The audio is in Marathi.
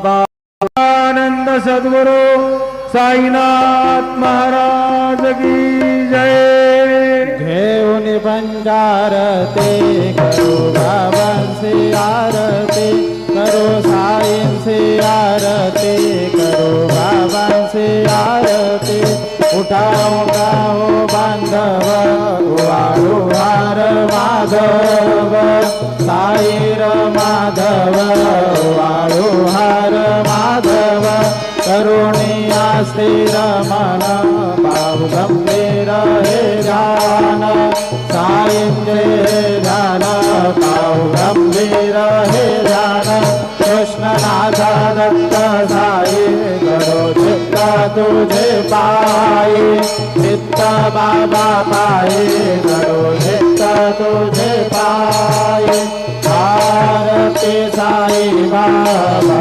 आनंद सद्गुरु साईनाथ महाराज की जय। घेऊन पंचारती करो बाबांची आरती, करो साईंची आरती, करो बाबांची आरती। उठा उठा हो बांधव वाळू हार माधव, साईर माधव वाळू हार माधव। करुणिया स्थिर मन पाहु गंभीर हे ध्यान, साईंचे ध्यान पाहु गंभीर हे ध्यान। कृष्णनाथ दत्त साई करो चित्त तुझे पायी, चित्त बाबा पायी करो चित्त तुझे पायी। आरती साई बाबा